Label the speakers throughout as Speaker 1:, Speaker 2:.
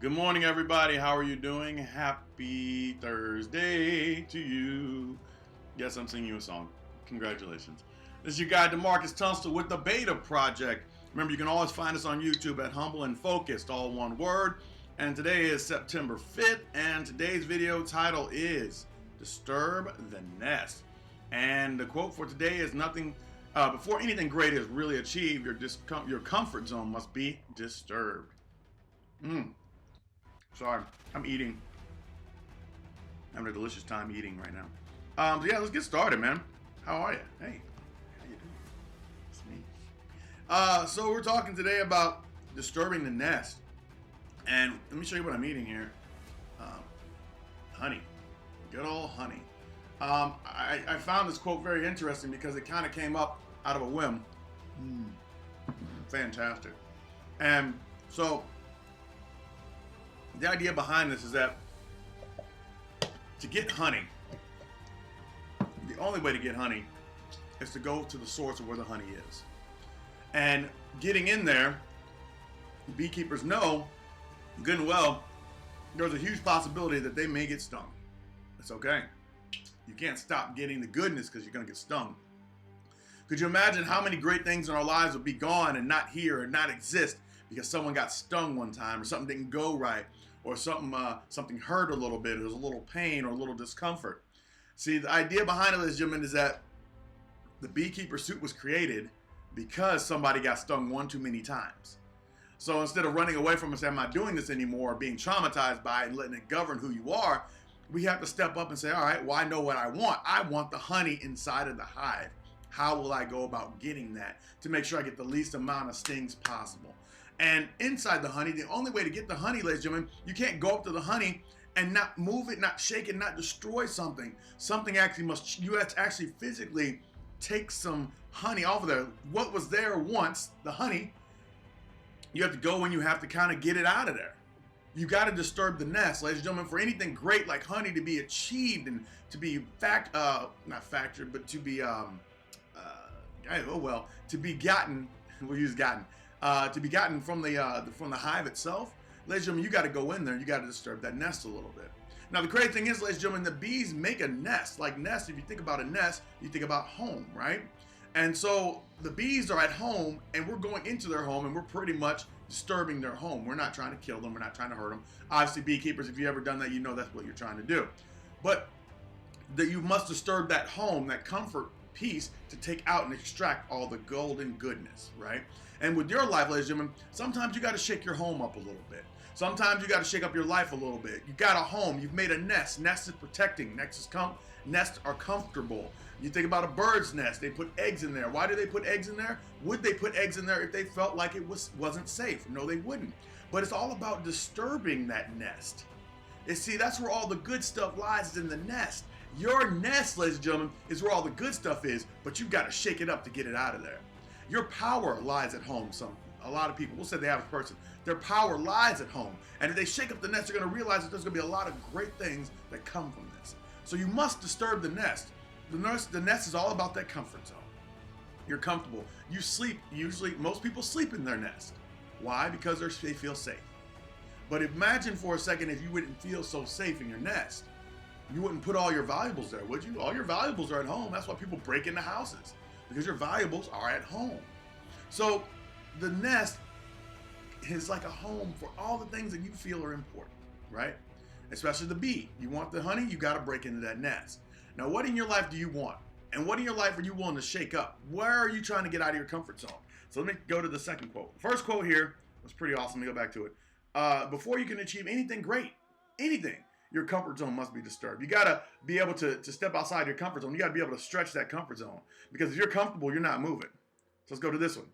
Speaker 1: Good morning, everybody. How are you doing? Happy Thursday to you. Yes, I'm singing you a song. Congratulations. This is your guy, Demarcus Tunstall, with the Beta Project. Remember, you can always find us on YouTube at Humble and Focused, all one word. And today is September 5th, and today's video title is Disturb the Nest. And the quote for today is nothing, before anything great is really achieved, your comfort zone must be disturbed. Sorry, I'm eating. Having a delicious time eating right now. So yeah, let's get started, man. How are you? Hey, how you doing? It's me. So we're talking today about disturbing the nest, and let me show you what I'm eating here. Honey, good old honey. I found this quote very interesting because it kind of came up out of a whim. Fantastic. And so the idea behind this is that to get honey, the only way to get honey is to go to the source of where the honey is. And getting in there, beekeepers know good and well there's a huge possibility that they may get stung. It's okay. You can't stop getting the goodness because you're going to get stung. Could you imagine how many great things in our lives would be gone and not here and not exist because someone got stung one time or something didn't go right or something hurt a little bit, or there was a little pain or a little discomfort? See, the idea behind it, ladies and gentlemen, is that the beekeeper suit was created because somebody got stung one too many times. So instead of running away from it and saying, I'm not doing this anymore, or being traumatized by it and letting it govern who you are, we have to step up and say, all right, well, I know what I want. I want the honey inside of the hive. How will I go about getting that to make sure I get the least amount of stings possible? And inside the honey, the only way to get the honey, ladies and gentlemen, you can't go up to the honey and not move it, not shake it, not destroy something. Something you have to actually physically take some honey off of there. What was there once, the honey, you have to go and you have to kind of get it out of there. You got to disturb the nest, ladies and gentlemen, for anything great like honey to be achieved and to be not factored, but to be to be gotten. We'll use gotten. To be gotten from the hive itself, ladies and gentlemen, you got to go in there. You got to disturb that nest a little bit. Now, the crazy thing is, ladies and gentlemen, the bees make a nest. Like nest, if you think about a nest, you think about home, right? And so the bees are at home, and we're going into their home, and we're pretty much disturbing their home. We're not trying to kill them. We're not trying to hurt them. Obviously, beekeepers, if you've ever done that, you know that's what you're trying to do. But that you must disturb that home, that comfort piece, to take out and extract all the golden goodness, right? And with your life, ladies and gentlemen, sometimes you got to shake your home up a little bit. Sometimes you got to shake up your life a little bit. You got a home. You've made a nest. Nest is protecting. Nests are comfortable. You think about a bird's nest. They put eggs in there. Why do they put eggs in there? Would they put eggs in there if they felt like it wasn't safe? No, they wouldn't. But it's all about disturbing that nest. You see, that's where all the good stuff lies, is in the nest. Your nest, ladies and gentlemen, is where all the good stuff is, but you've got to shake it up to get it out of there. Your power lies at home. A lot of people, we'll say the average person, their power lies at home. And if they shake up the nest, they're going to realize that there's going to be a lot of great things that come from this. So you must disturb the nest. The nest is all about that comfort zone. You're comfortable. You sleep. Usually, most people sleep in their nest. Why? Because they feel safe. But imagine for a second if you wouldn't feel so safe in your nest. You wouldn't put all your valuables there, would you? All your valuables are at home. That's why people break into houses, because your valuables are at home. So the nest is like a home for all the things that you feel are important, right? Especially the bee. You want the honey, you got to break into that nest. Now, what in your life do you want? And what in your life are you willing to shake up? Where are you trying to get out of your comfort zone? So let me go to the second quote. The first quote here was pretty awesome. Let me go back to it. Before you can achieve anything great, anything, your comfort zone must be disturbed. You got to be able to step outside your comfort zone. You got to be able to stretch that comfort zone. Because if you're comfortable, you're not moving. So let's go to this one.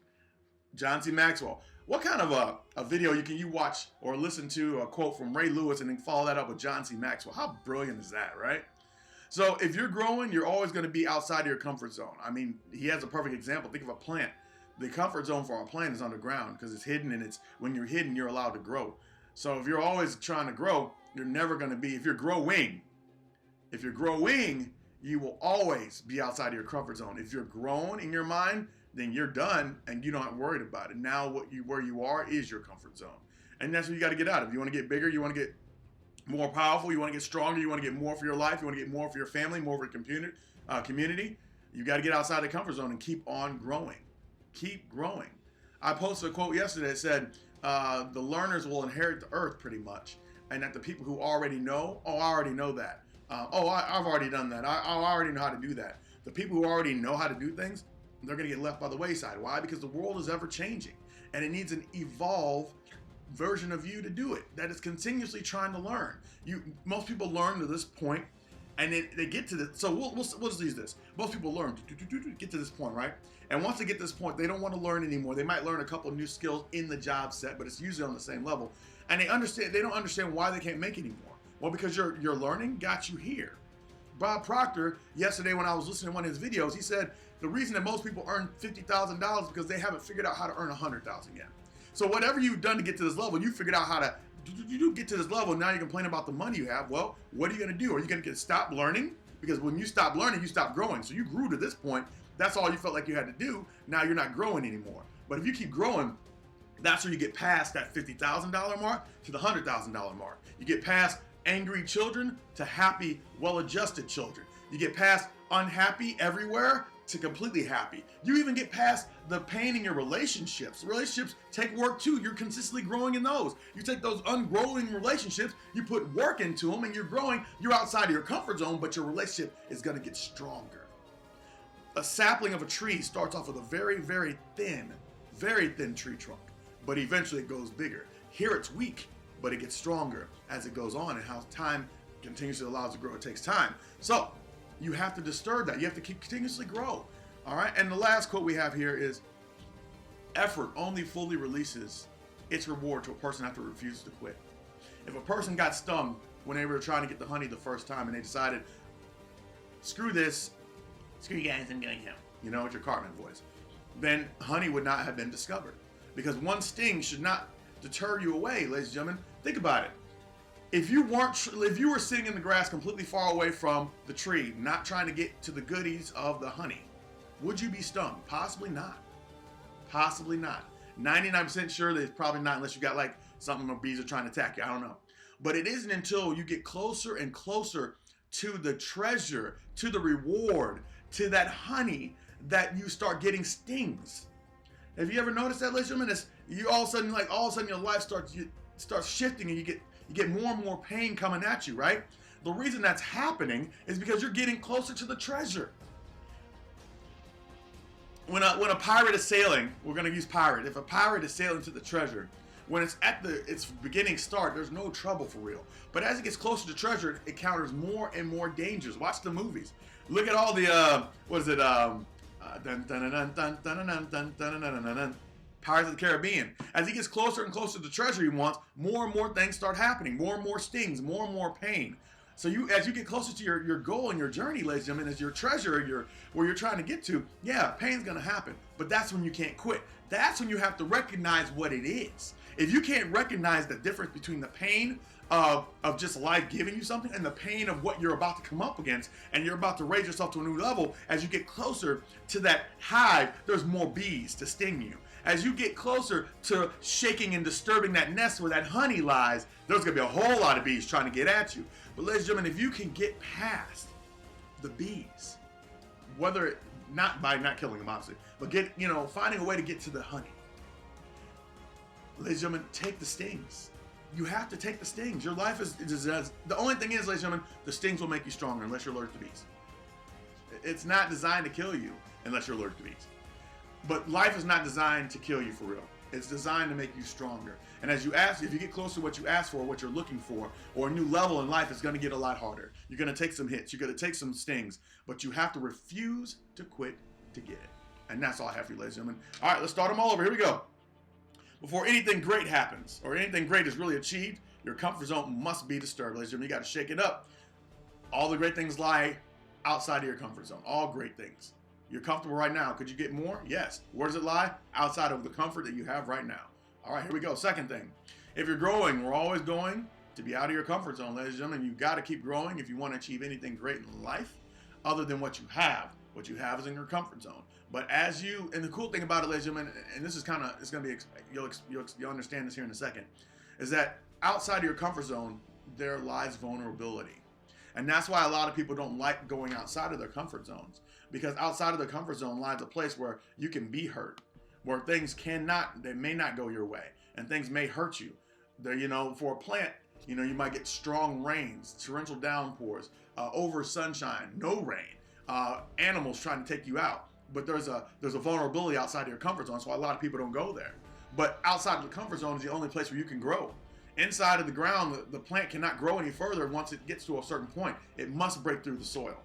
Speaker 1: John C. Maxwell. What kind of a video can you watch or listen to a quote from Ray Lewis and then follow that up with John C. Maxwell? How brilliant is that, right? So if you're growing, you're always going to be outside of your comfort zone. I mean, he has a perfect example. Think of a plant. The comfort zone for a plant is underground because it's hidden, and when you're hidden, you're allowed to grow. So if you're always trying to grow, you're never going to be, if you're growing, you will always be outside of your comfort zone. If you're grown in your mind, then you're done and you're not worried about it. Now where you are is your comfort zone. And that's what you got to get out of. You want to get bigger, you want to get more powerful, you want to get stronger, you want to get more for your life, you want to get more for your family, more for your community. You got to get outside the comfort zone and keep on growing. Keep growing. I posted a quote yesterday that said, the learners will inherit the earth pretty much. And that the people who already know, oh, I already know that. I've already done that. I already know how to do that. The people who already know how to do things, they're going to get left by the wayside. Why? Because the world is ever changing. And it needs an evolved version of you to do it, that is continuously trying to learn. Most people learn to this point, and they get to this. So we'll just use this. Most people learn to get to this point, right? And once they get to this point, they don't want to learn anymore. They might learn a couple of new skills in the job set, but it's usually on the same level. And they don't understand why they can't make it anymore. Well, because your learning got you here. Bob Proctor, yesterday when I was listening to one of his videos, he said the reason that most people earn $50,000 is because they haven't figured out how to earn $100,000 yet. So whatever you've done to get to this level, you figured out how to get to this level. Now you complain about the money you have. Well, what are you going to do? Are you going to stop learning? Because when you stop learning, you stop growing. So you grew to this point. That's all you felt like you had to do. Now you're not growing anymore. But if you keep growing, that's where you get past that $50,000 mark to the $100,000 mark. You get past angry children to happy, well-adjusted children. You get past unhappy everywhere to completely happy. You even get past the pain in your relationships. Relationships take work too. You're consistently growing in those. You take those ungrowing relationships, you put work into them, and you're growing. You're outside of your comfort zone, but your relationship is going to get stronger. A sapling of a tree starts off with a very, very thin tree trunk, but eventually it goes bigger. Here it's weak, but it gets stronger as it goes on, and how time continuously allows it to grow. It takes time. So you have to disturb that. You have to keep continuously grow. All right. And the last quote we have here is, effort only fully releases its reward to a person after it refuses to quit. If a person got stung when they were trying to get the honey the first time and they decided, screw this, screw you guys, I'm going home, you know, with your Cartman voice, then honey would not have been discovered. Because one sting should not deter you away, ladies and gentlemen. Think about it. If you were sitting in the grass completely far away from the tree, not trying to get to the goodies of the honey, would you be stung? Possibly not. Possibly not. 99% sure that it's probably not, unless you got like something where bees are trying to attack you. I don't know. But it isn't until you get closer and closer to the treasure, to the reward, to that honey, that you start getting stings. Have you ever noticed that, ladies and gentlemen? You all of a sudden your life starts shifting, and you get more and more pain coming at you, right? The reason that's happening is because you're getting closer to the treasure. When a pirate is sailing, we're going to use pirate. If a pirate is sailing to the treasure, when it's at its beginning start, there's no trouble for real. But as it gets closer to treasure, it encounters more and more dangers. Watch the movies. Look at all the Pirates of the Caribbean. As he gets closer and closer to the treasure he wants, more and more things start happening. More and more stings, more and more pain. So as you get closer to your goal and your journey, ladies and gentlemen, as your treasure, where you're trying to get to, yeah, pain's gonna happen. But that's when you can't quit. That's when you have to recognize what it is. If you can't recognize the difference between the pain of just life giving you something and the pain of what you're about to come up against, and you're about to raise yourself to a new level, as you get closer to that hive, there's more bees to sting you. As you get closer to shaking and disturbing that nest where that honey lies, there's going to be a whole lot of bees trying to get at you. But ladies and gentlemen, if you can get past the bees, whether not by not killing them, obviously, but finding a way to get to the honey. Ladies and gentlemen, take the stings. You have to take the stings. Your life is the only thing is, ladies and gentlemen, the stings will make you stronger unless you're allergic to bees. It's not designed to kill you unless you're allergic to bees. But life is not designed to kill you for real. It's designed to make you stronger. And as you ask, if you get closer to what you ask for, what you're looking for, or a new level in life, it's going to get a lot harder. You're going to take some hits. You're going to take some stings. But you have to refuse to quit to get it. And that's all I have for you, ladies and gentlemen. All right, let's start them all over. Here we go. Before anything great happens, or anything great is really achieved, your comfort zone must be disturbed, ladies and gentlemen. You got to shake it up. All the great things lie outside of your comfort zone. All great things. You're comfortable right now. Could you get more? Yes. Where does it lie? Outside of the comfort that you have right now. All right, here we go. Second thing. If you're growing, we're always going to be out of your comfort zone, ladies and gentlemen. You've got to keep growing if you want to achieve anything great in life other than what you have. What you have is in your comfort zone. But and the cool thing about it, ladies and gentlemen, and this is it's going to be, you'll understand this here in a second. is that outside of your comfort zone, there lies vulnerability. And that's why a lot of people don't like going outside of their comfort zones, because outside of the comfort zone lies a place where you can be hurt, where things they may not go your way, and things may hurt you. There, for a plant, you might get strong rains, torrential downpours, over sunshine, no rain, animals trying to take you out. But there's a vulnerability outside of your comfort zone, so a lot of people don't go there. But outside of the comfort zone is the only place where you can grow. Inside of the ground, the plant cannot grow any further once it gets to a certain point. It must break through the soil.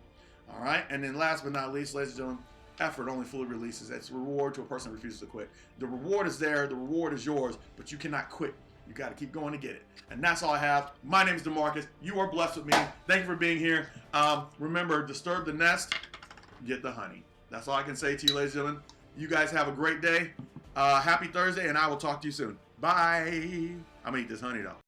Speaker 1: All right? And then last but not least, ladies and gentlemen, effort only fully releases. It's a reward to a person who refuses to quit. The reward is there. The reward is yours, but you cannot quit. You got to keep going to get it. And that's all I have. My name is DeMarcus. You are blessed with me. Thank you for being here. Remember, disturb the nest, get the honey. That's all I can say to you, ladies and gentlemen. You guys have a great day. Happy Thursday, and I will talk to you soon. Bye. I'm going to eat this honey, though.